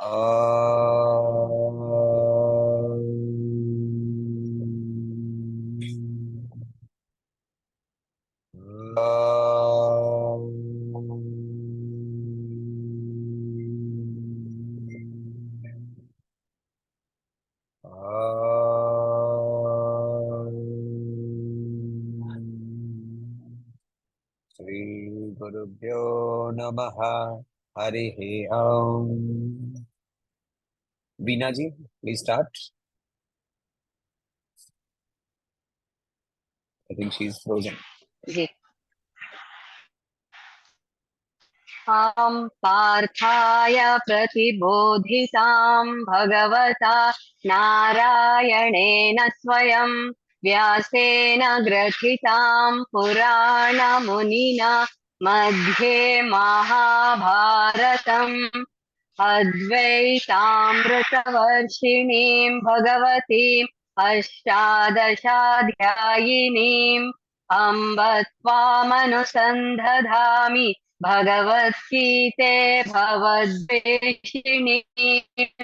श्री गुरुभ्यो नमः। हरि ओम। Bina ji, please start. I think she is frozen. जी। आं पार्थाय प्रतिबोधितां भगवता नारायणेन स्वयं व्यासेन ग्रथितां पुराणमुनिना मध्ये महाभारतम् अद्वैतामृतवर्षिणीं भगवतीम् अष्टादशाध्यायिनीम् अम्ब त्वामनुसन्धधामि भगवद्गीते भवद्वेषिणीम्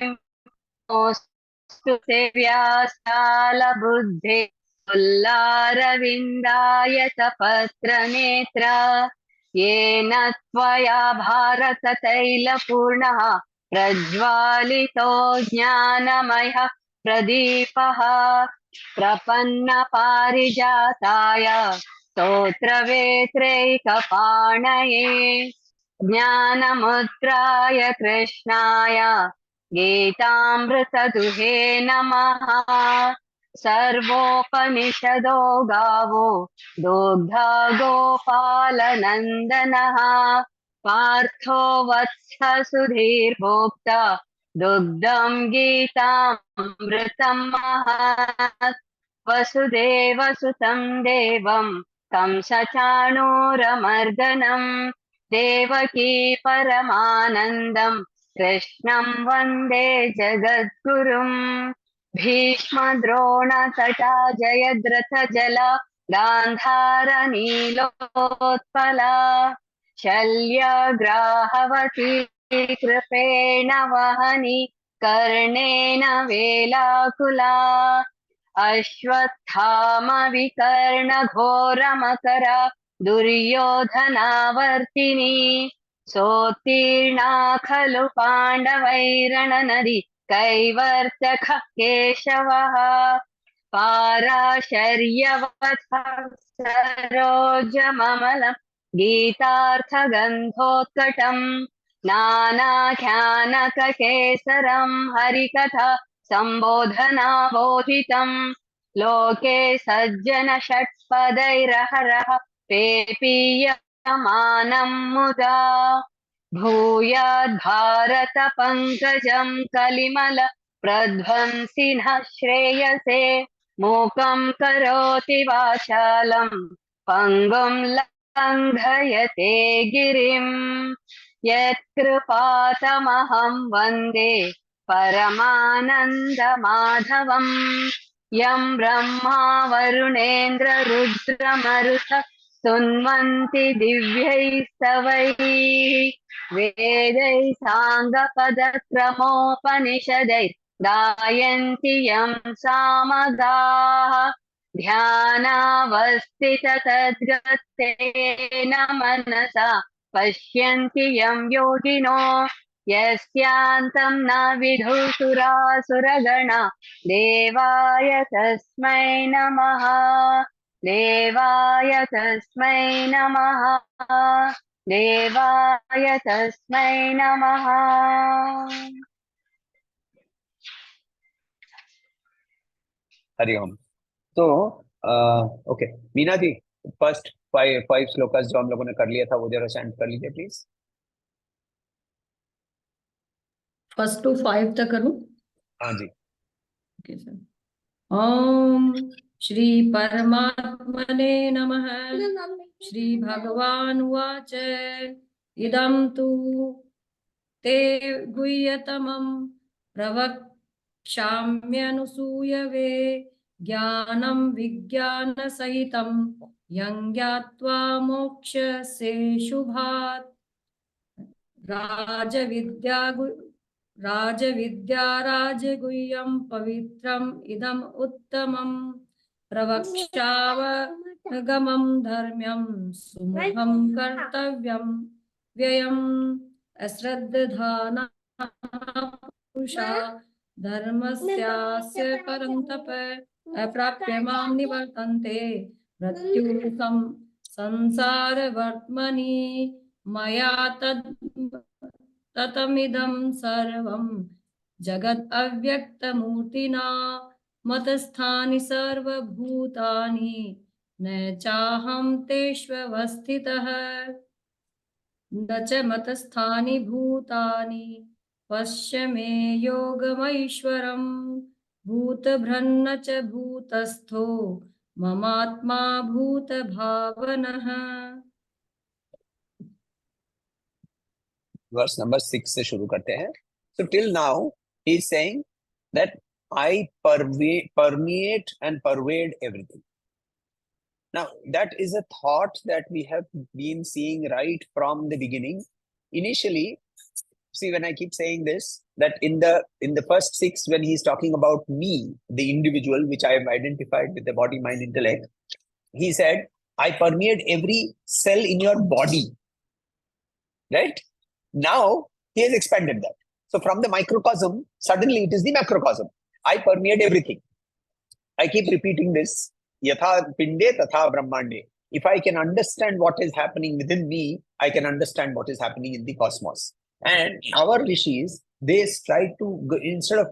नमोऽस्तु ते व्यासालबुद्धे पुल्लारविन्दाय पत्रनेत्र येन त्वया भारततैलपूर्णः प्रज्वालितो ज्ञानमयः प्रदीपः प्रपन्नपारिजाताय स्तोत्रवेत्रैकपाणये ज्ञानमुद्राय कृष्णाय गीतामृतदुहे नमः। सर्वोपनिषदो गावो दोग्धा गोपालनन्दनः पार्थो वत्स सुधीर्भोक्ता दुग्धं गीतामृतं महत् वसुदेवसुतं देवं कंसचाणूरमर्दनम् देवकी परमानन्दं कृष्णं वन्दे जगद्गुरुम् भीष्मद्रोणतटा जयद्रथजला गान्धारनीलोत्पला शल्यग्राहवती कृपेण वहनी कर्णेन वेलाकुला अश्वत्थामविकर्णघोरमकरा दुर्योधनावर्तिनी सोत्तीर्णा खलु पाण्डवैरणनदी कैवर्तक केशवः पाराशर्यवत् सरोजममलम् गीतार्थगन्धोत्कटम् नानाख्यानककेसरम् हरिकथा सम्बोधनाबोधितम् लोके सज्जन षट्पदैरहरः पेपीयमानम् मुदा भूयाद् पंकजं कलिमल प्रध्वंसिनः श्रेयसे मूकं करोति वाचालं पंगुं लङ्घयते गिरिं यत्कृपातमहं वन्दे परमानन्दमाधवम् यं ब्रह्मा वरुणेन्द्र रुद्रमरुत स्तुन्वन्ति दिव्यैस्तवैः वेदैः साङ्गपदक्रमोपनिषदैः गायन्ति यं सामगाः ध्यानावस्थिततद्गतेन मनसा पश्यन्ति यं योगिनो यस्यान्तं न विदुषुरासुरगणा देवाय तस्मै नमः देवाय तस्मै नमः देवाय तस्मै नमः। हरि ओम। तो okay Meena ji, first five shlokas जो हम लोगों ने कर लिया था वो जरा सेंड कर लीजिए प्लीज। फर्स्ट टू 5 तक करूं? हाँ जी। Okay sir. ओम श्री परमात्मने नमः। श्री भगवान उवाच इदं तु ते गुह्यतमं प्रवक्ष्याम्यनुसूयवे ज्ञानं विज्ञानसहितं यं ज्ञात्वा मोक्ष्यसे शुभात् राजविद्या राजविद्या राजगुह्यं पवित्रम् इदम् उत्तमं प्रवक्ष्यावगमं धर्म्यं सुमुखं कर्तव्यं व्ययम् अश्रद्धाना पुरुषा धर्मस्यास्य परन्तप अप्राप्य मां निवर्तन्ते मृत्युसं संसारवर्त्मनि मया ततमिदं सर्वं जगत् अव्यक्तमूर्तिना मतस्थानि सर्वभूतानि न चाहं तेष्वस्थितः न च मतस्थानि भूतानि पश्य मे योगमैश्वरम् भूतभृन्न च भूतस्थो ममात्मा भूतभावनः। Verse number 6 से शुरू करते हैं. So till now he is saying that I permeate and pervade everything. Now that is a thought that we have been seeing right from the beginning. Initially, see, when I keep saying this, that in the first 6, when he is talking about me, the individual, which I have identified with the body, mind, intellect, he said, I permeate every cell in your body. Right? Now he has expanded that. So from the microcosm, suddenly it is the macrocosm. I permeate everything. I keep repeating this. Yatha pinde tatha brahmande. If I can understand what is happening within me, I can understand what is happening in the cosmos. And our rishis, they try to, instead of,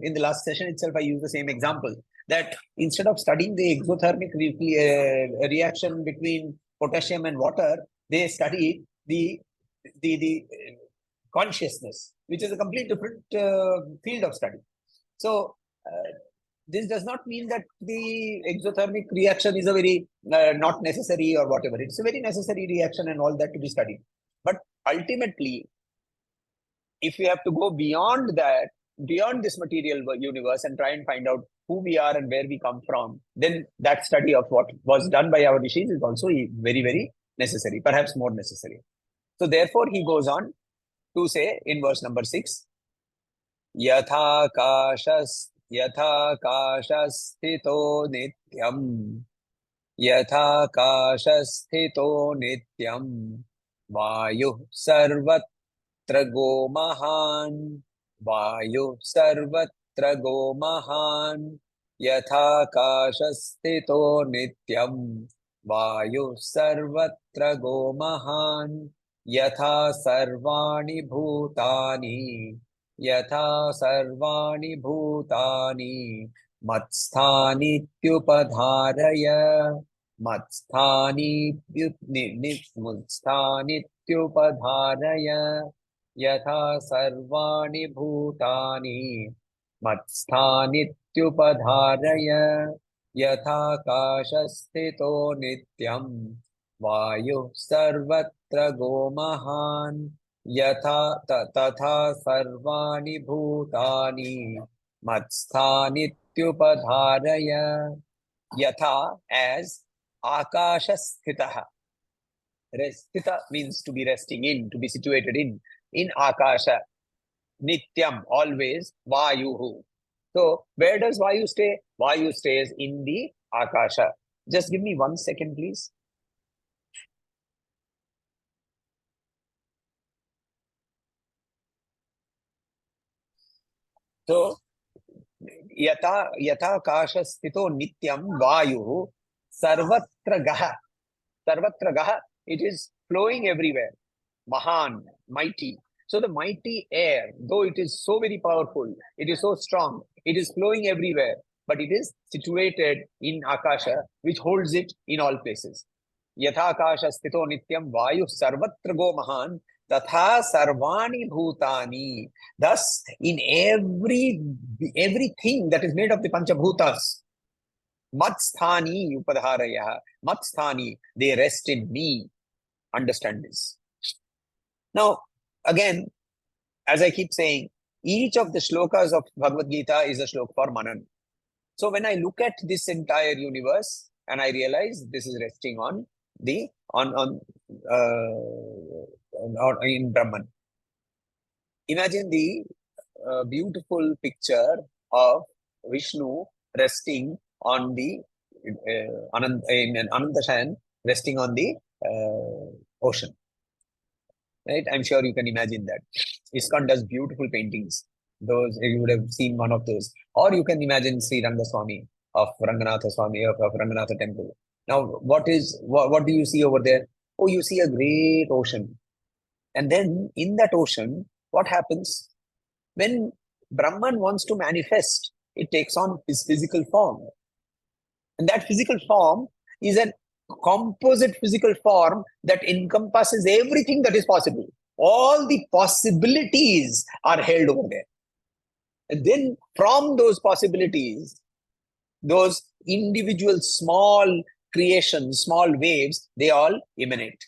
in the last session itself, I used the same example, that instead of studying the exothermic reaction between potassium and water, they study the consciousness, which is a complete different field of study. So this does not mean that the exothermic reaction is a very not necessary or whatever. It's a very necessary reaction and all that to be studied. But ultimately, if we have to go beyond that, beyond this material universe and try and find out who we are and where we come from, then that study of what was done by our rishis is also very, very necessary, perhaps more necessary. So therefore, he goes on to say in verse number 6, Yatha kashas sthito nityam, Yatha kashas sthito nityam, Vayu sarvatra go mahan, Vayu sarvatra go mahan, Yatha kashas sthito nityam, Vayu sarvatra go mahan, Yatha sarvani bhutani, Yatha sarvani bhutani, Matsthani tyupadharaya, Matsthani tyupadharaya, Yatha sarvani bhutani, Matsthani tyupadharaya, Yatha kashasthito nityam, Vayu sarvatra go mahan, Yatha tatha sarvani bhutani, Matsthani tyupadharaya. Yatha as akashasthitaha. Sthita means to be resting in, to be situated in akasha. Nityam, always, vayuhu. So where does Vayu stay? Vayu stays in the akasha. Just give me 1 second, please. So yatha kasha sthito nityam vayu sarvatra gaha. Sarvatra gaha, it is flowing everywhere. Mahan, mighty. So the mighty air, though it is so very powerful, it is so strong, it is flowing everywhere, but it is situated in akasha, which holds it in all places. Yatha akasha sthito nityam vayu sarvatra go mahan, tatha sarvani bhutani. Thus, in everything that is made of the panchabhutas, matsthani upadharaya, matsthani, they rest in me. Understand this. Now, again, as I keep saying, each of the shlokas of Bhagavad Gita is a shlok for Manan. So when I look at this entire universe and I realize this is resting on the in Brahman. Imagine the a beautiful picture of Vishnu resting on the in an Anantashayan, resting on the ocean. Right? I'm sure you can imagine that. ISKCON does beautiful paintings. Those you would have seen one of those, or you can imagine Sri Rangaswamy of Ranganatha Swami of Ranganatha Temple. Now, what do you see over there? Oh, you see a great ocean, and then in that ocean, what happens when Brahman wants to manifest? It takes on his physical form, and that physical form is a composite physical form that encompasses everything that is possible. All the possibilities are held over there. And then from those possibilities, those individual small creations, small waves, they all emanate.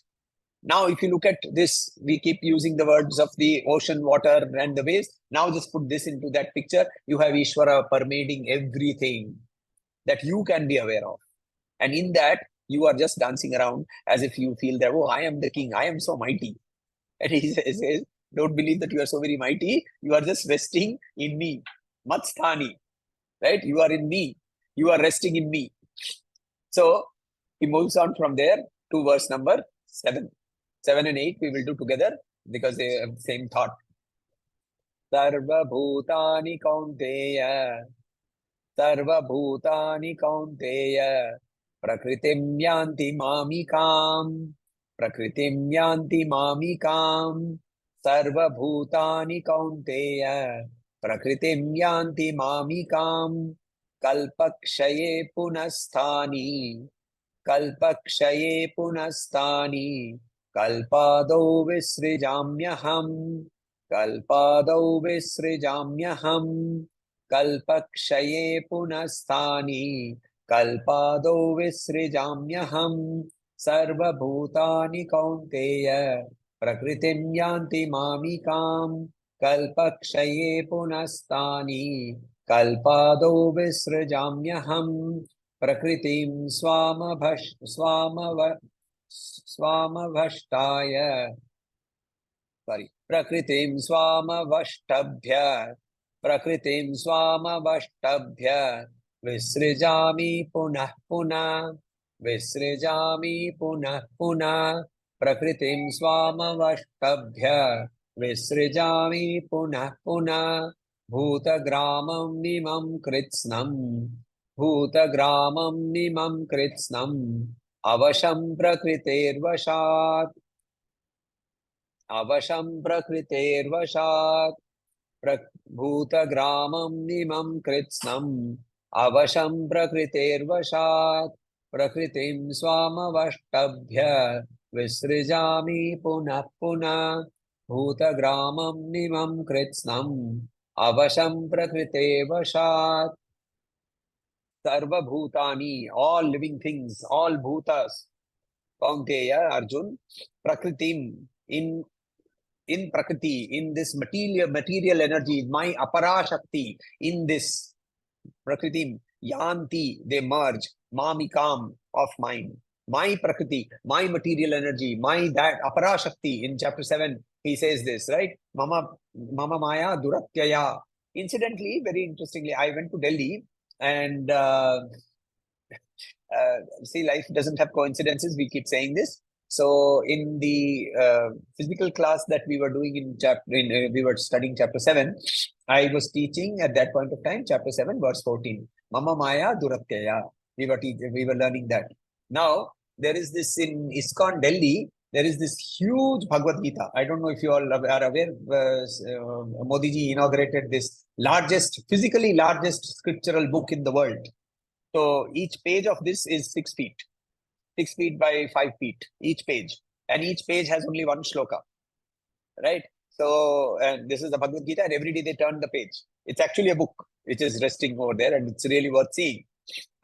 Now, if you look at this, we keep using the words of the ocean, water, and the waves. Now, just put this into that picture. You have Ishvara permeating everything that you can be aware of. And in that, you are just dancing around as if you feel that, oh, I am the king, I am so mighty. And he says, don't believe that you are so very mighty. You are just resting in me. Matsthani, right? You are in me. You are resting in me. So he moves on from there to verse number 7. 7 and 8 we will do together because they have the same thought. Sarva bhutani kaunteya. Sarva bhutani kaunteya. Prakritim yanti mamikam. Prakritim yanti mamikam. Sarva bhutani kaunteya. Prakritim yanti mamikam. Kalpakshaye punasthani. Kalpakshaye punasthani. Kalpado visrijamyaham. Kalpado visrijamyaham. Kalpakshaye punasthani. Kalpado visrijamyaham. Sarva bhutani kaunteya. Prakritim yanti mamikam. Kalpakshaye punasthani. Kalpado visrijamyaham. Prakritim swamavashtaya. Sorry. Prakritim swamavashtabhya. Prakritim swamavashtabhya. Visrijami punah punah. Visrijami punah punah. Prakritim swamavashtabhya. Visrijami punah punah. Bhutagramam nimam kritsnam. Bhutagramam nimam kritsnam. Avasham prakritervashat. Avasham prakritervashat. Bhutagramam nimam kritsnam. Avasham prakritervashat. Prakritim swamavashtabhya. Visrijami punah punah. Bhutagramam nimam kritsnam. Avasham prakritervashat. Sarva bhutani, all living things, all bhutas. Kaunteya, Arjun, prakritim, in prakriti, in this material energy, my apara shakti, in this prakritim, yanti, they merge, mamikam, of mine. My prakriti, my material energy, my that apara shakti. In chapter 7, he says this, right? Mama maya duratyaya. Incidentally, very interestingly, I went to Delhi and see, life doesn't have coincidences. We keep saying this. So in the physical class that we were doing we were studying chapter 7. I was teaching at that point of time, chapter 7, verse 14. Mama Maya Duratyaya. We were learning that. Now, there is this in ISKCON Delhi, there is this huge Bhagavad Gita. I don't know if you all are aware, Modi ji inaugurated this physically largest scriptural book in the world. So each page of this is 6 feet. 6 feet by 5 feet, each page. And each page has only one shloka, right? So, and this is the Bhagavad Gita, and every day they turn the page. It's actually a book which is resting over there, and it's really worth seeing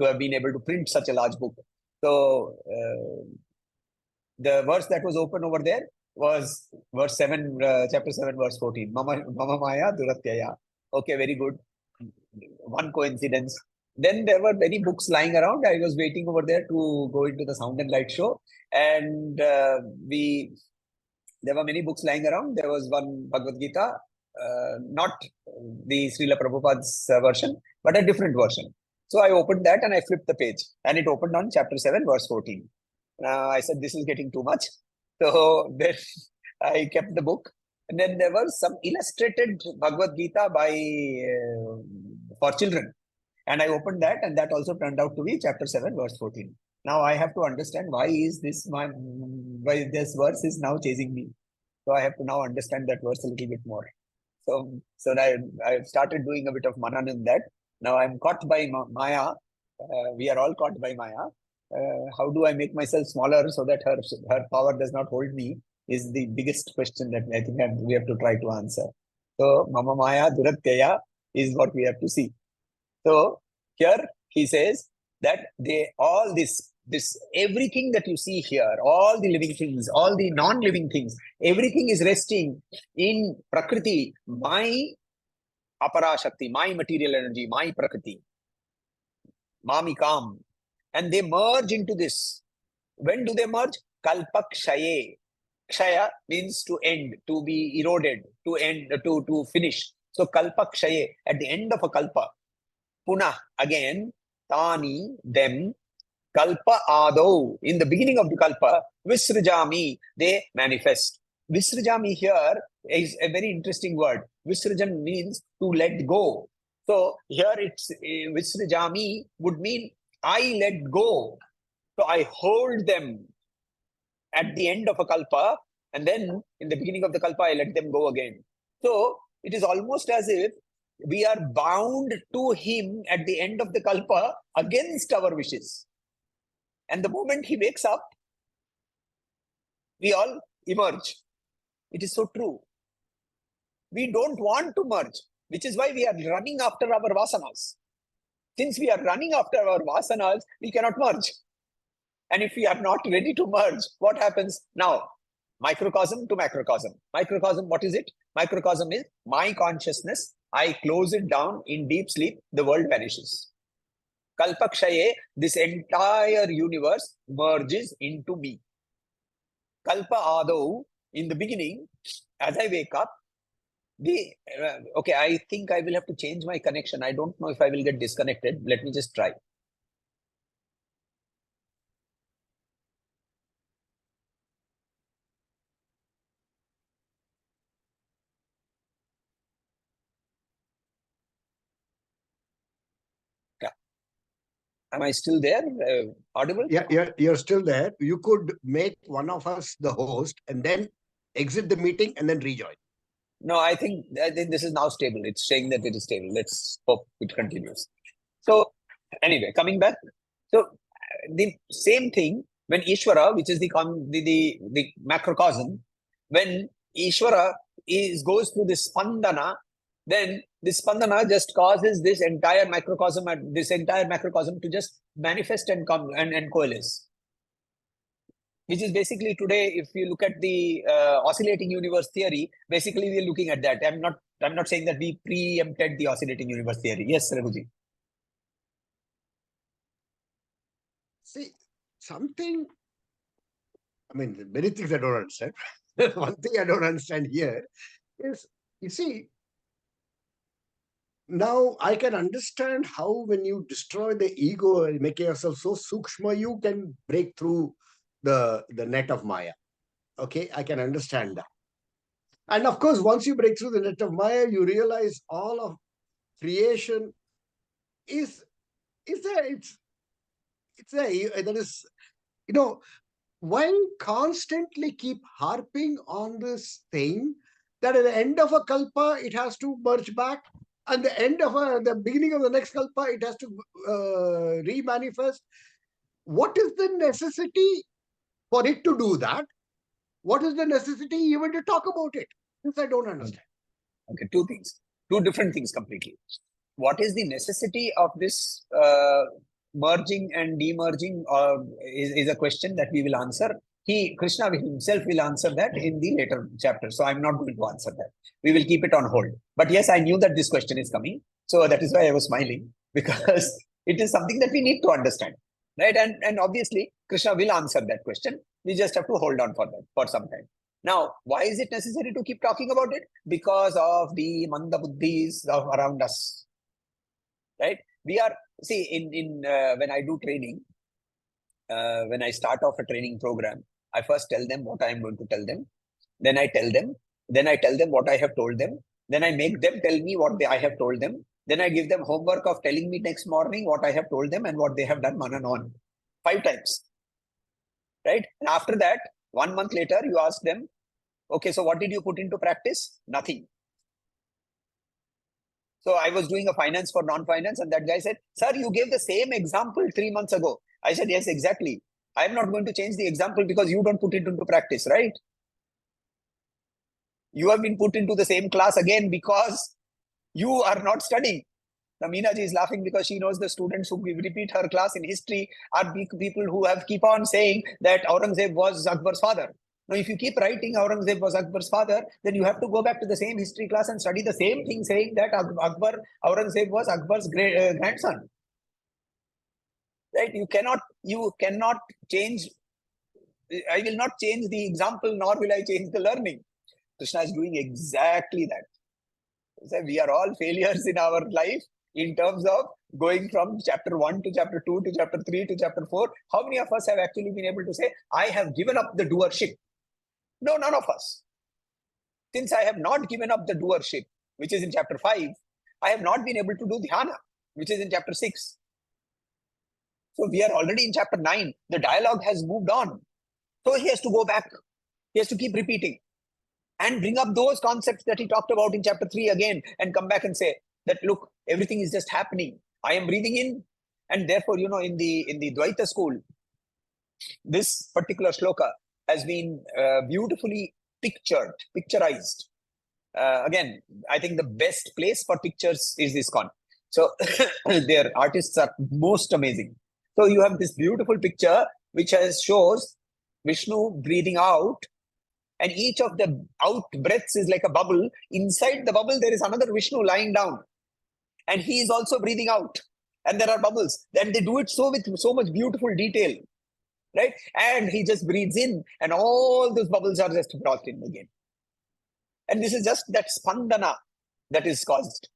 to have been able to print such a large book. So, the verse that was open over there was verse 7, chapter 7, verse 14. Mama Maya Duratyaya. Okay, very good. One coincidence. Then there were many books lying around. I was waiting over there to go into the sound and light show, and there were many books lying around. There was one Bhagavad Gita, not the Srila Prabhupada's version, but a different version. So I opened that and I flipped the page, and it opened on chapter 7, verse 14. I said, this is getting too much. So then I kept the book. And then there was some illustrated Bhagavad Gita by for children. And I opened that, and that also turned out to be chapter 7, verse 14. Now I have to understand why this verse is now chasing me. So I have to now understand that verse a little bit more. So I started doing a bit of manana in that. Now I'm caught by Maya. We are all caught by Maya. How do I make myself smaller so that her power does not hold me is the biggest question that I think we have to try to answer. So Mama Maya Duratyaya is what we have to see. So here he says that all this everything that you see here, all the living things, all the non-living things, everything is resting in Prakriti, my Apara Shakti, my material energy, my Prakriti, Mamikam. And they merge into this. When do they merge? Kalpakshaye. Kshaya means to end, to be eroded, to end, to finish. So Kalpakshaye, at the end of a kalpa, Punah, again, Tani, them, Kalpa Ado, in the beginning of the Kalpa, Visrajami, they manifest. Visrajami here is a very interesting word. Visrajan means to let go. So here it's Visrajami would mean I let go. So I hold them at the end of a Kalpa, and then in the beginning of the Kalpa, I let them go again. So it is almost as if we are bound to him at the end of the Kalpa against our wishes. And the moment he wakes up, we all emerge. It is so true. We don't want to merge, which is why we are running after our vasanas. Since we are running after our vasanas, we cannot merge. And if we are not ready to merge, what happens now? Microcosm to macrocosm. Microcosm, what is it? Microcosm is my consciousness. I close it down in deep sleep, the world vanishes. Kalpakshaye, this entire universe merges into me. Kalpa Adau, in the beginning, as I wake up, okay, I think I will have to change my connection. I don't know if I will get disconnected. Let me just try. Am I still there? Audible? Yeah, you're still there. You could make one of us the host and then exit the meeting and then rejoin. No, I think this is now stable. It's saying that it is stable. Let's hope it continues. So anyway, coming back. So the same thing when Ishvara, which is the macrocosm, when Ishvara goes through this spandana, then this spandana just causes this entire macrocosm to just manifest and come and coalesce. Which is basically today, if you look at the oscillating universe theory, basically we're looking at that. I'm not saying that we preempted the oscillating universe theory. Yes, Raghuji. See, something, I mean, many things I don't understand. One thing I don't understand here is, you see, now I can understand how when you destroy the ego and make yourself so sukshma, you can break through the net of Maya. Okay, I can understand that. And of course, once you break through the net of Maya, you realize all of creation is there. That is, why constantly keep harping on this thing that at the end of a kalpa, it has to merge back. And the beginning of the next kalpa, it has to remanifest. What is the necessity for it to do that? What is the necessity even to talk about it? This I don't understand. Okay, two things. Two different things completely. What is the necessity of this merging and demerging is a question that we will answer. Krishna himself will answer that in the later chapter. So I'm not going to answer that. We will keep it on hold. But yes, I knew that this question is coming. So that is why I was smiling, because it is something that we need to understand. Right? And obviously, Krishna will answer that question. We just have to hold on for that for some time. Now, why is it necessary to keep talking about it? Because of the manda buddhis around us, right? We are, see, when I do training, when I start off a training program, I first tell them what I am going to tell them. Then I tell them. Then I tell them what I have told them. Then I make them tell me what I have told them. Then I give them homework of telling me next morning what I have told them and what they have done manan on. 5 times. Right? And after that, 1 month later, you ask them, okay, so what did you put into practice? Nothing. So I was doing a finance for non-finance, and that guy said, sir, you gave the same example 3 months ago. I said, yes, exactly. I'm not going to change the example because you don't put it into practice, right? You have been put into the same class again because you are not studying. Now, Meena ji is laughing because she knows the students who repeat her class in history are people who have keep on saying that Aurangzeb was Akbar's father. Now, if you keep writing Aurangzeb was Akbar's father, then you have to go back to the same history class and study the same thing, saying that Aurangzeb was Akbar's grandson. Right? You cannot change. I will not change the example, nor will I change the learning. Krishna is doing exactly that. So we are all failures in our life in terms of going from chapter 1 to chapter 2 to chapter 3 to chapter 4. How many of us have actually been able to say, I have given up the doership? No, none of us. Since I have not given up the doership, which is in chapter 5, I have not been able to do dhyana, which is in chapter 6. So we are already in chapter 9. The dialogue has moved on. So he has to go back. He has to keep repeating and bring up those concepts that he talked about in chapter 3 again and come back and say that, look, everything is just happening. I am breathing in. And therefore, in the Dvaita school, this particular shloka has been beautifully picturized. Again, I think the best place for pictures is ISKCON. So their artists are most amazing. So you have this beautiful picture which shows Vishnu breathing out, and each of the out breaths is like a bubble. Inside the bubble, there is another Vishnu lying down, and he is also breathing out. And there are bubbles. Then they do it with so much beautiful detail, right? And he just breathes in, and all those bubbles are just brought in again. And this is just that spandana that is caused.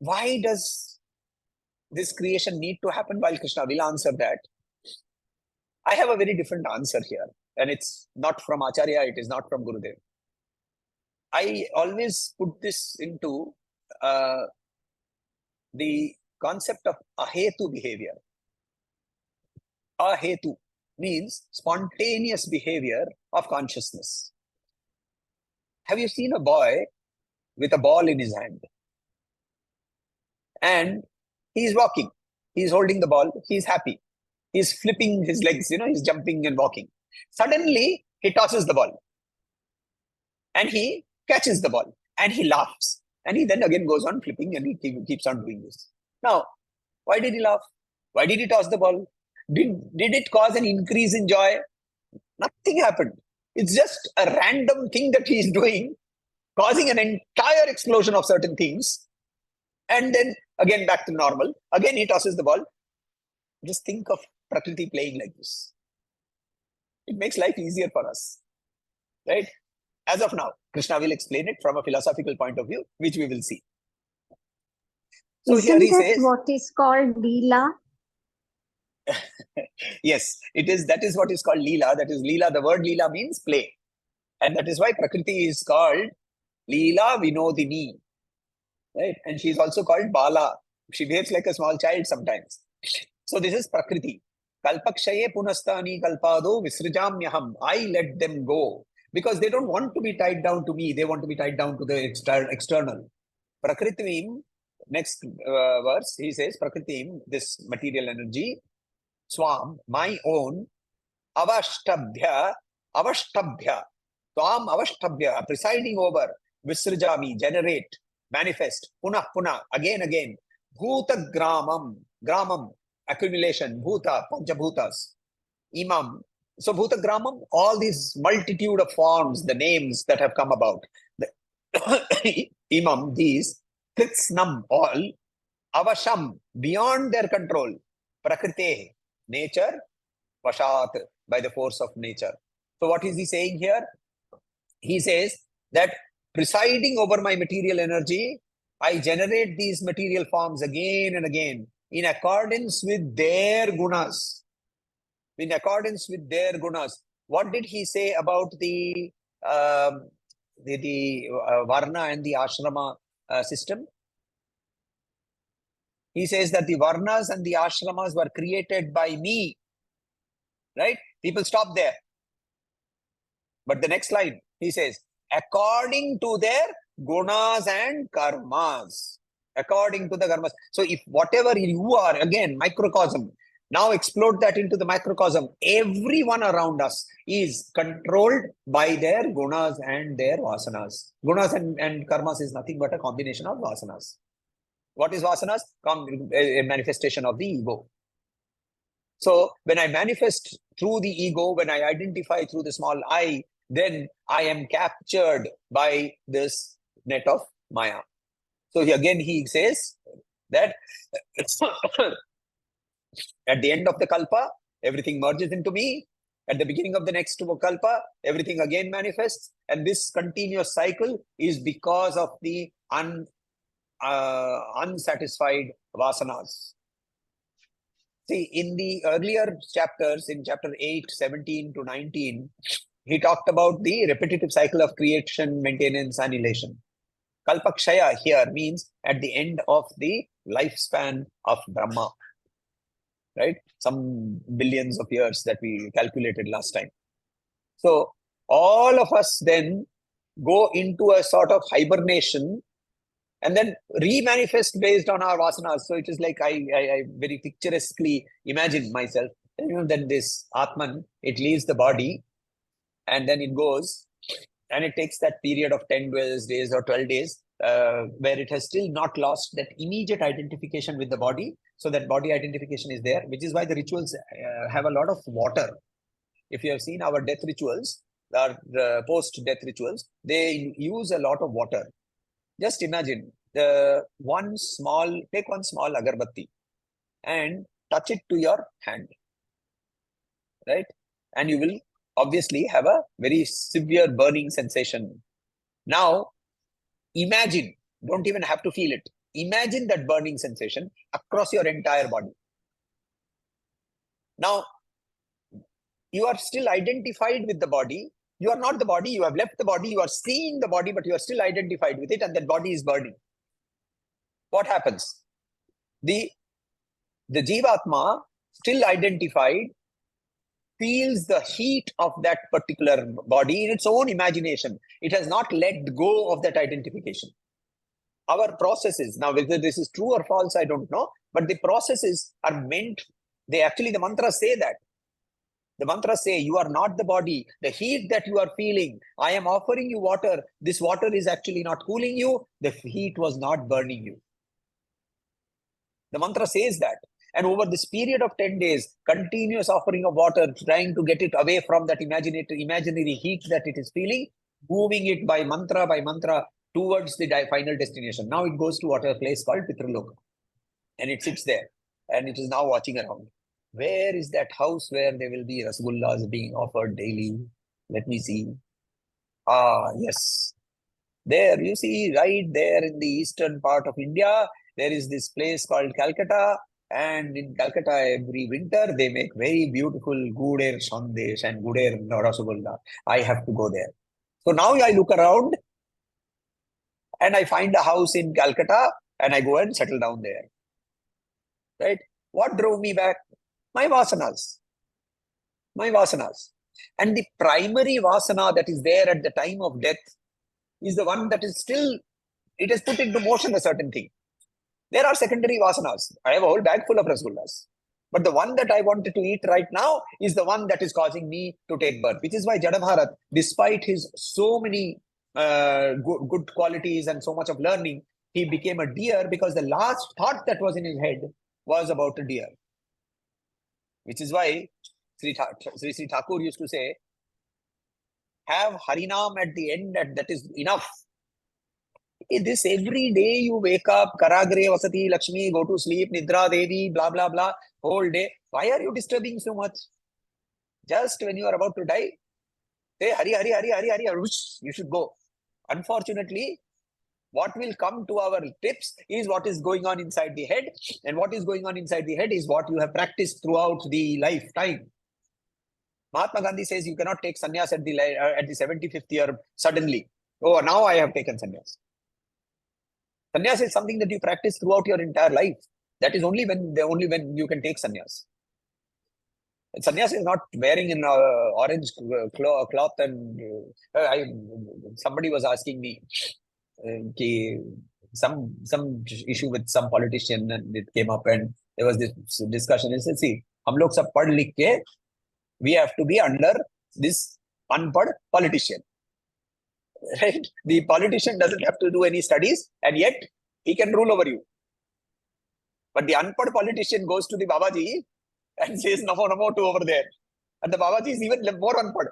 Why does this creation need to happen? While Krishna will answer that, I have a very different answer here. And it's not from Acharya, it is not from Gurudev. I always put this into the concept of ahetu behavior. Ahetu means spontaneous behavior of consciousness. Have you seen a boy with a ball in his hand? And he's walking. He's holding the ball. He's happy. He's flipping his legs, he's jumping and walking. Suddenly, he tosses the ball. And he catches the ball. And he laughs. And he then again goes on flipping and he keeps on doing this. Now, why did he laugh? Why did he toss the ball? Did it cause an increase in joy? Nothing happened. It's just a random thing that he's doing, causing an entire explosion of certain things. And then again back to normal. Again, he tosses the ball. Just think of Prakriti playing like this. It makes life easier for us, right? As of now, Krishna will explain it from a philosophical point of view, which we will see. So Isn't here he that says, what is called Leela? yes, it is. That is what is called Leela. That is Leela. The word Leela means play. And that is why Prakriti is called Leela Vinodini. Right? And she is also called Bala. She behaves like a small child sometimes. So this is Prakriti. Kalpakshaye punastani kalpado visrijamyaham. I let them go. Because they don't want to be tied down to me. They want to be tied down to the external. Prakritim, next verse, he says, Prakritim, this material energy, Swam, my own, avashtabhya, Swam avashtabhya, presiding over, Visrajami, generate, manifest, punah, again, Bhuta gramam, accumulation, Bhuta, Panchabhutas, Imam. So Bhuta gramam, all these multitude of forms, the names that have come about. Imam, these, Kritsnam, all, Avasham, beyond their control, Prakrite, nature, Vashat, by the force of nature. So what is he saying here? He says that presiding over my material energy, I generate these material forms again and again in accordance with their gunas. In accordance with their gunas. What did he say about the Varna and the Ashrama system? He says that the Varnas and the Ashramas were created by me. Right? People stop there. But the next line, he says, according to their gunas and karmas. According to the karmas. So if whatever you are, again, microcosm, now explode that into the macrocosm. Everyone around us is controlled by their gunas and their vasanas. Gunas and karmas is nothing but a combination of vasanas. What is vasanas? A manifestation of the ego. So when I manifest through the ego, when I identify through the small I, then I am captured by this net of Maya. So again, he says that at the end of the kalpa, everything merges into me. At the beginning of the next kalpa, everything again manifests. And this continuous cycle is because of the unsatisfied vasanas. See, in the earlier chapters, in chapter 8, 17 to 19, he talked about the repetitive cycle of creation, maintenance, annihilation. Kalpakshaya here means at the end of the lifespan of Brahma. Right? Some billions of years that we calculated last time. So all of us then go into a sort of hibernation and then re-manifest based on our vasanas. So it is like I very picturesquely imagine myself, that this Atman, it leaves the body and then it goes and it takes that period of 10 days or 12 days where it has still not lost that immediate identification with the body. So that body identification is there, which is why the rituals have a lot of water. If you have seen our death rituals, our post-death rituals, they use a lot of water. Just imagine, take one small agarbatti and touch it to your hand, right? And you will obviously have a very severe burning sensation. Now, imagine, don't even have to feel it. Imagine that burning sensation across your entire body. Now, you are still identified with the body. You are not the body, you have left the body, you are seeing the body, but you are still identified with it, and that body is burning. What happens? The Jivatma, still identified, feels the heat of that particular body in its own imagination. It has not let go of that identification. Our processes, now whether this is true or false, I don't know, but the processes are meant, the mantras say that. The mantras say, you are not the body. The heat that you are feeling, I am offering you water. This water is actually not cooling you. The heat was not burning you. The mantra says that. And over this period of 10 days, continuous offering of water, trying to get it away from that imaginary heat that it is feeling, moving it by mantra towards the final destination. Now it goes to a place called Pitraloka. And it sits there. And it is now watching around. Where is that house where there will be rasgullas being offered daily? Let me see. Ah, yes. There, you see, right there in the eastern part of India, there is this place called Calcutta. And in Calcutta, every winter, they make very beautiful Guder Sandesh and Guder Rasgulla. I have to go there. So now I look around and I find a house in Calcutta and I go and settle down there. Right? What drove me back? My vasanas. My vasanas. And the primary vasana that is there at the time of death is the one that is still, it has put into motion a certain thing. There are secondary vasanas. I have a whole bag full of rasgullas. But the one that I wanted to eat right now is the one that is causing me to take birth. Which is why Jadabharat, despite his so many good qualities and so much of learning, he became a deer because the last thought that was in his head was about a deer. Which is why Sri Thakur used to say, have Harinam at the end, that is enough. This every day you wake up, Karagre, Vasati, Lakshmi, go to sleep, Nidra, Devi, blah, blah, blah, whole day. Why are you disturbing so much? Just when you are about to die, Hey, hurry, whoosh, you should go. Unfortunately, what will come to our tips is what is going on inside the head, and what is going on inside the head is what you have practiced throughout the lifetime. Mahatma Gandhi says you cannot take sannyas at the 75th year suddenly. Oh, now I have taken sannyas. Sannyas is something that you practice throughout your entire life. That is only when you can take sannyas. Sannyas is not wearing an orange cloth and somebody was asking me some issue with some politician, and it came up and there was this discussion. He said, see, hum log sab pad likh ke, we have to be under this unpad politician. Right? The politician doesn't have to do any studies, and yet he can rule over you. But the unpad politician goes to the Babaji and says namo namo to over there. And the Babaji is even more unpad.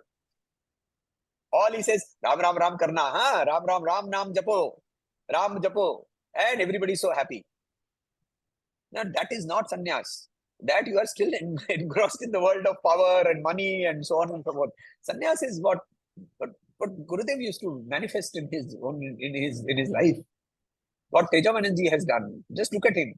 All he says, Ram Ram Ram karna, ha? Ram Ram Ram Nam japo, Ram japo. And everybody is so happy. Now that is not sannyas. That you are still engrossed in the world of power and money and so on and so forth. Sannyas is what Gurudev used to manifest in his life. What Tejavananji has done. Just look at him.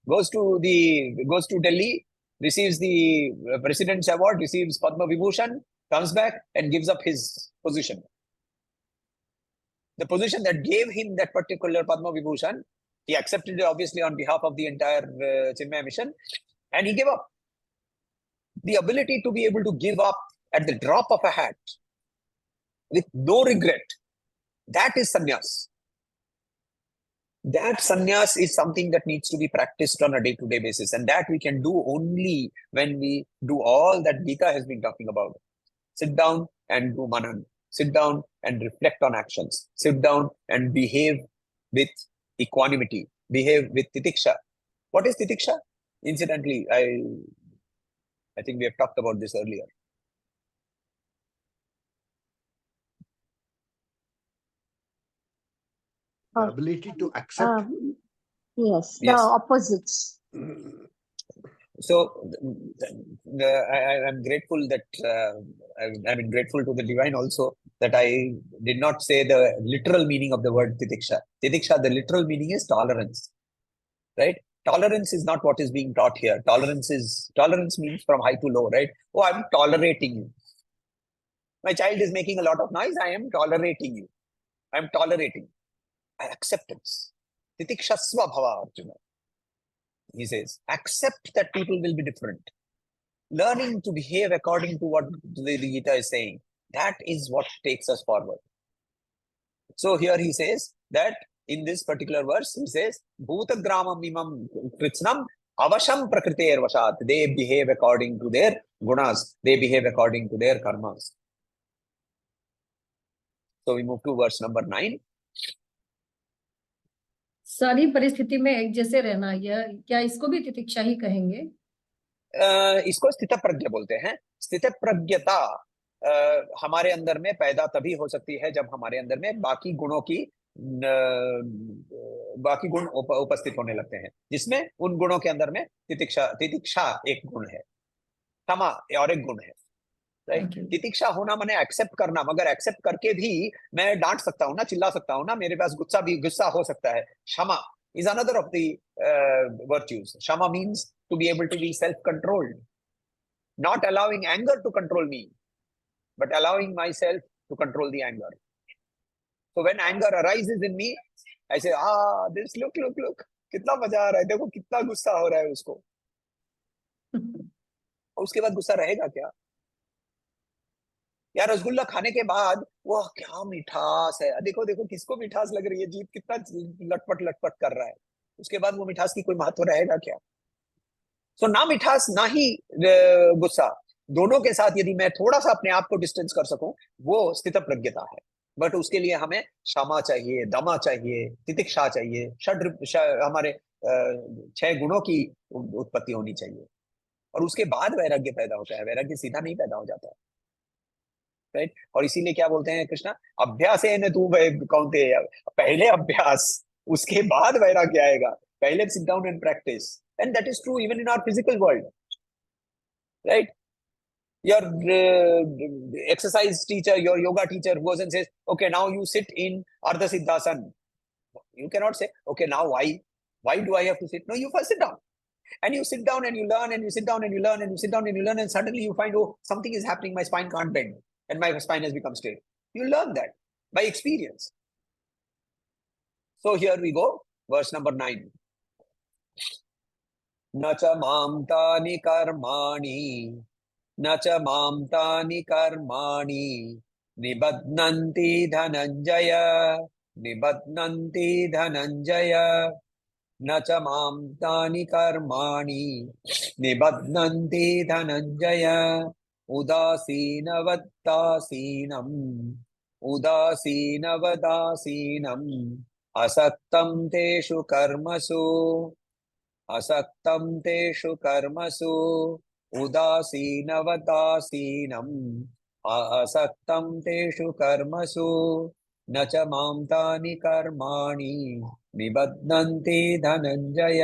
Goes to Delhi, receives the President's Award, receives Padma Vibhushan, comes back and gives up his position. The position that gave him that particular Padma Vibhushan, he accepted it obviously on behalf of the entire Chinmaya mission, and he gave up. The ability to be able to give up at the drop of a hat with no regret, that is sannyas. That sannyas is something that needs to be practiced on a day-to-day basis, and that we can do only when we do all that Gita has been talking about. Sit down and do manan. Sit down and reflect on actions. Sit down and behave with equanimity. Behave with titiksha. What is titiksha? Incidentally, I think we have talked about this earlier. The ability to accept. Yes, the Yes. opposites. So I'm grateful that I'm grateful to the divine also that I did not say the literal meaning of the word titiksha. Titiksha, the literal meaning is tolerance, right? Tolerance is not what is being taught here. Tolerance means from high to low, right? Oh, I'm tolerating you. My child is making a lot of noise. I am tolerating you. I'm tolerating. Acceptance. Titikshasva bhava, Arjuna. He says, accept that people will be different. Learning to behave according to what the Gita is saying, that is what takes us forward. So here he says that in this particular verse, he says, Bhutagramam imam kritsnam avasham prakriter vashat. They behave according to their gunas. They behave according to their karmas. So we move to verse number 9. सारी परिस्थिति में एक जैसे रहना, यह क्या इसको भी तितिक्षा ही कहेंगे? इसको स्थित प्रज्ञ बोलते हैं. स्थित प्रज्ञता हमारे अंदर में पैदा तभी हो सकती है जब हमारे अंदर में बाकी गुण उपस्थित होने लगते हैं, जिसमें उन गुणों के अंदर में तितिक्षा एक गुण है, क्षमा और एक गुण है. तितिक्षा होना माने एक्सेप्ट करना, मगर एक्सेप्ट करके भी मैं डांट सकता हूँ ना, चिल्ला सकता हूँ ना, मेरे पास गुस्सा हो सकता है. क्षमा is another of the virtues. Shama means to be able to be self-controlled, not allowing anger to control me, but allowing myself to control the anger. So when anger arises in me, I say, this look, कितना मजा आ रहा है, देखो कितना गुस्सा हो रहा है उसको. उसके बाद गुस्सा रहेगा क्या? यार रसगुल्ला खाने के बाद वो क्या मिठास है, देखो किसको मिठास लग रही है, जीभ कितना लटपट कर रहा है, उसके बाद वो मिठास की कोई महत्व रहेगा क्या? सो ना मिठास ना ही गुस्सा, दोनों के साथ यदि मैं थोड़ा सा अपने आप को डिस्टेंस कर सकूं, वो स्थित प्रज्ञता है. बट उसके लिए हमें क्षमा चाहिए, दमा चाहिए, तितिक्षा चाहिए, हमारे 6 गुणों की उत्पत्ति होनी चाहिए, और उसके बाद वैराग्य पैदा होता है. वैराग्य सीधा नहीं पैदा हो जाता है, राइट? और इसीलिए क्या बोलते हैं कृष्णा, अभ्यास है न तू कौनते, पहले अभ्यास उसके बाद वैराग्य आएगा. पहले sit down and practise, and that is true even in our physical world, right? Your exercise teacher, your yoga teacher goes and says, okay, now you sit in Ardha Siddhasana. You cannot say, okay, now why? Why do I have to sit? No, you first sit down. And you sit down and you learn, and you sit down and you learn, and you sit down and you learn, and suddenly you find, oh, something is happening, my spine can't bend, and my spine has become straight. You learn that by experience. So here we go, verse number 9. Na cha mam tani karmani, na cha mam tani karmani, nibadnanti dhananjaya, nibadnanti dhananjaya. न च मां तानि कर्माणि निबध्नन्ति धनञ्जय उदासीनवदासीनम् उदासीनवदासीनम् असक्तं तेषु कर्मसु असक्तं तेषु कर्मसु उदासीनवदासीनम् असक्तं तेषु कर्मसु न च मां तानि कर्माणि निबध्नन्ति धनञ्जय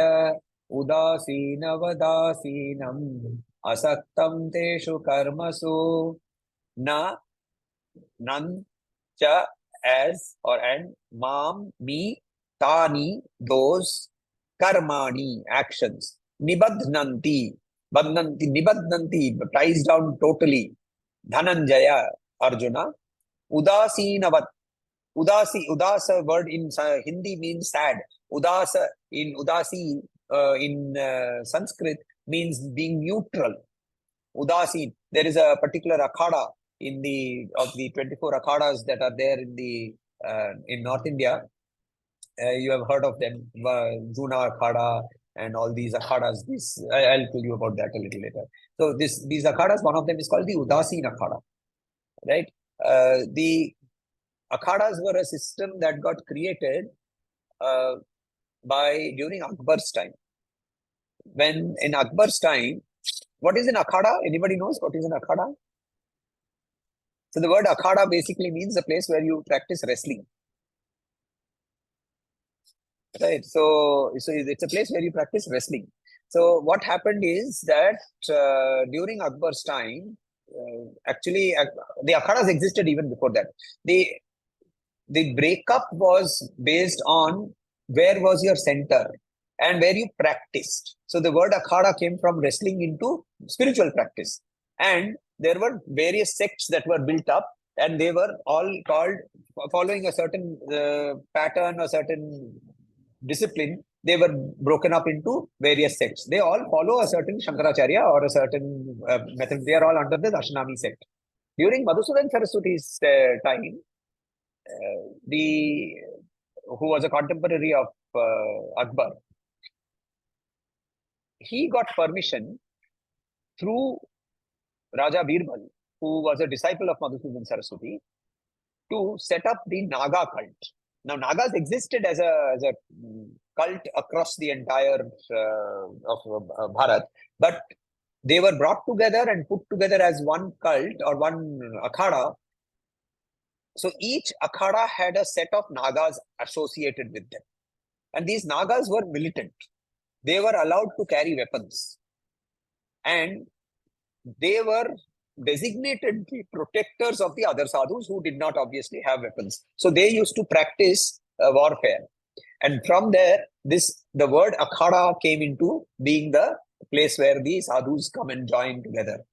उदासीनवदासीनम् असक्तं तेषु कर्मसु न nan cha as or and mam me tani those karmani actions nibadhnanti nibadhnanti ties down totally dhananjaya Arjuna udasinavat udasa word in Hindi means sad. Udasa in Sanskrit means being neutral. Udasin. There is a particular akhada in the 24 akhadas that are there in North India. You have heard of them, Juna akhada and all these akhadas. I'll tell you about that a little later. So these akhadas, one of them is called the Udasin akhada, right? The akhadas were a system that got created during Akbar's time. When in Akbar's time, what is an akhada? Anybody knows what is an akhada? So the word akhada basically means a place where you practice wrestling. Right. So it's a place where you practice wrestling. So what happened is that during Akbar's time, actually the akhadas existed even before that. The breakup was based on where was your center and where you practiced. So the word akhada came from wrestling into spiritual practice. And there were various sects that were built up, and they were all called, following a certain pattern, a certain discipline. They were broken up into various sects. They all follow a certain Shankaracharya or a certain method. They are all under the Darshanami sect. During Madhusudan Saraswati's time, who was a contemporary of Akbar, he got permission through Raja Birbal, who was a disciple of Madhusudan Saraswati, to set up the Naga cult. Now, Nagas existed as a cult across the entire of Bharat, but they were brought together and put together as one cult or one akhada. So each akhada had a set of Nagas associated with them. And these Nagas were militant. They were allowed to carry weapons. And they were designated the protectors of the other sadhus who did not obviously have weapons. So they used to practice warfare. And from there, the word akhada came into being the place where the sadhus come and join together.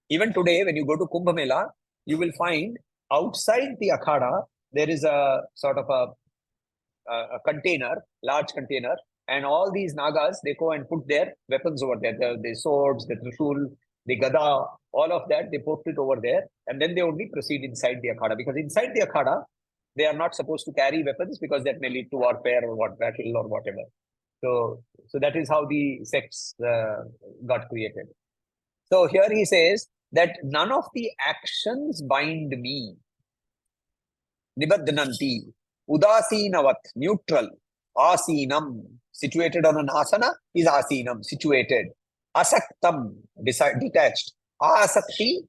Even today, when you go to Kumbh Mela, you will find outside the akhada, there is a sort of a container, large container, and all these Nagas, they go and put their weapons over there, the swords, the trishul, the gada, all of that, they put it over there, and then they only proceed inside the akhada, because inside the akhada, they are not supposed to carry weapons because that may lead to warfare or battle or whatever. So that is how the sects got created. So here he says that none of the actions bind me. Nibadhananti, udasinavat, neutral, asinam, situated on an asana is asinam, situated. Asaktam, detached. Asakti,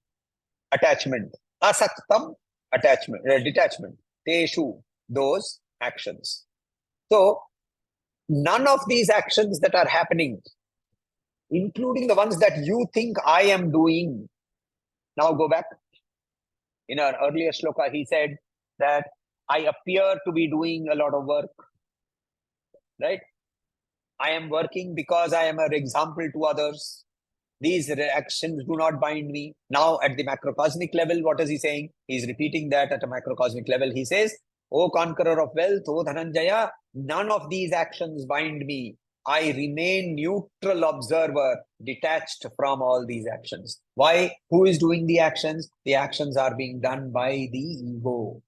attachment. Asaktam, detachment. Teshu, those actions. So, none of these actions that are happening, including the ones that you think I am doing, Now go back. In our earlier shloka, he said that I appear to be doing a lot of work, right? I am working because I am an example to others. These actions do not bind me. Now, at the macrocosmic level, what is he saying? He's repeating that at a macrocosmic level. He says, O conqueror of wealth, O Dhananjaya, none of these actions bind me. I remain neutral observer, detached from all these actions. Why? Who is doing the actions? The actions are being done by the ego.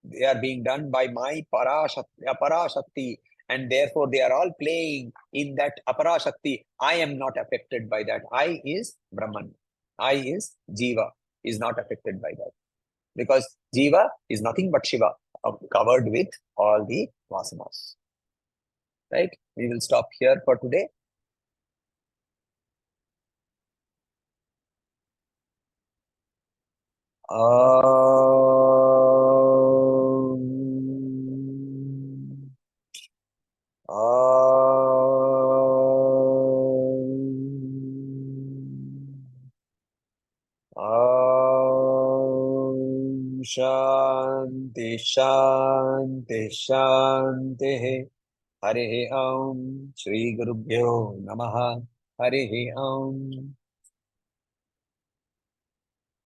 They are being done by my Parashakti, and therefore they are all playing in that Aparashakti. I am not affected by that. I is Brahman. I is Jiva, is not affected by that. Because Jiva is nothing but Shiva, covered with all the vasanas. Right? We will stop here for today. Shanti Shanti Shanti. Hare Om. Shri Gurubhyo Namaha. Hare Om.